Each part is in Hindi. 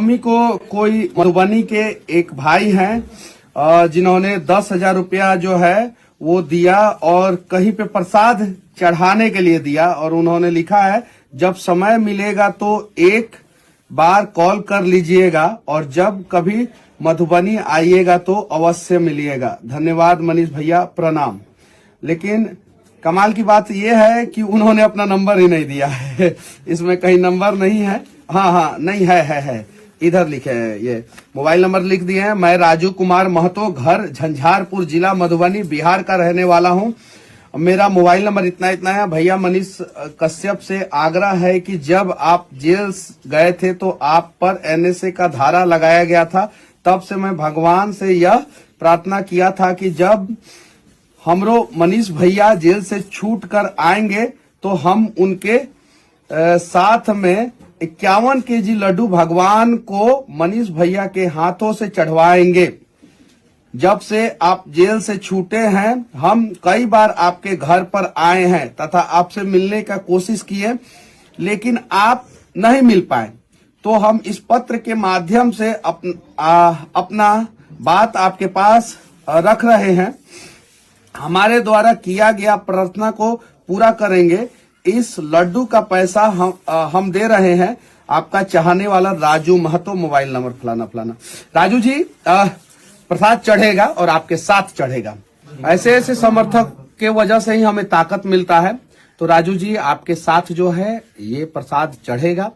मम्मी को कोई मधुबनी के एक भाई हैं जिन्होंने 10,000 रुपया जो है वो दिया और कहीं पे प्रसाद चढ़ाने के लिए दिया, और उन्होंने लिखा है जब समय मिलेगा तो एक बार कॉल कर लीजिएगा और जब कभी मधुबनी आइएगा तो अवश्य मिलिएगा। धन्यवाद मनीष भैया, प्रणाम। लेकिन कमाल की बात यह है कि उन्होंने अपना नंबर ही नहीं दिया है। इसमें कहीं नंबर नहीं है। हाँ नहीं है इधर लिखे है, ये मोबाइल नंबर लिख दिए हैं। मैं राजू कुमार महतो, घर झंझारपुर, जिला मधुबनी, बिहार का रहने वाला हूँ। मेरा मोबाइल नंबर इतना है। भैया मनीष कश्यप से आग्रह है कि जब आप जेल गए थे तो आप पर एनएसए का धारा लगाया गया था। तब से मैं भगवान से यह प्रार्थना किया था कि जब हमरो मनीष भैया जेल से छूट कर आएंगे तो हम उनके साथ में 51 केजी लड्डू भगवान को मनीष भैया के हाथों से चढ़वाएंगे। जब से आप जेल से छूटे हैं हम कई बार आपके घर पर आए हैं तथा आपसे मिलने का कोशिश किए, लेकिन आप नहीं मिल पाए। तो हम इस पत्र के माध्यम से अपना बात आपके पास रख रहे हैं। हमारे द्वारा किया गया प्रार्थना को पूरा करेंगे। इस लड्डू का पैसा हम दे रहे हैं। आपका चाहने वाला राजू महतो, मोबाइल नंबर फलाना। राजू जी, प्रसाद चढ़ेगा और आपके साथ चढ़ेगा। ऐसे समर्थक के वजह से ही हमें ताकत मिलता है। तो राजू जी, आपके साथ जो है ये प्रसाद चढ़ेगा,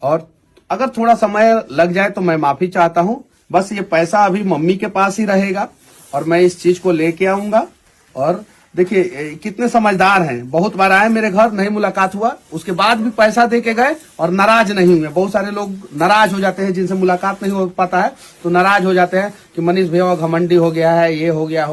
और अगर थोड़ा समय लग जाए तो मैं माफी चाहता हूँ। बस ये पैसा अभी मम्मी के पास ही रहेगा और मैं इस चीज को लेके आऊंगा। और देखिए कितने समझदार हैं। बहुत बार आए मेरे घर, नहीं मुलाकात हुआ, उसके बाद भी पैसा दे के गए और नाराज नहीं हुए। बहुत सारे लोग नाराज हो जाते हैं जिनसे मुलाकात नहीं हो पाता है, तो नाराज हो जाते हैं कि मनीष भैया घमंडी हो गया है, ये हो गया।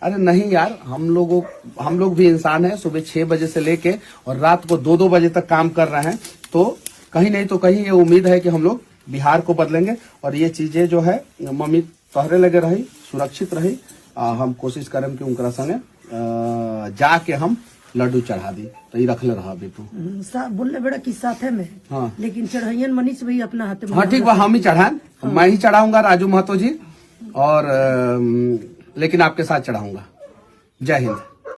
अरे नहीं यार, हम लोग भी इंसान हैं। सुबह 6 बजे से लेके और रात को 2-2 बजे तक काम कर रहे हैं। तो कहीं नहीं तो कहीं ये उम्मीद है कि हम लोग बिहार को बदलेंगे। और ये चीजें जो है मम्मी तोहरे लगे रही, सुरक्षित रही। हम कोशिश करें कि उनका संगे जाके हम लड्डू चढ़ा दी। तो ये रख ले रहा अभी तू बोलने बेड़ा कि साथे में। हाँ, लेकिन चढ़ाइयन मनीष भाई अपना हाथ में। हाँ ठीक बा, हम ही चढ़ाएं। हाँ। मैं ही चढ़ाऊंगा राजू महतो जी, और लेकिन आपके साथ चढ़ाऊंगा। जय हिंद।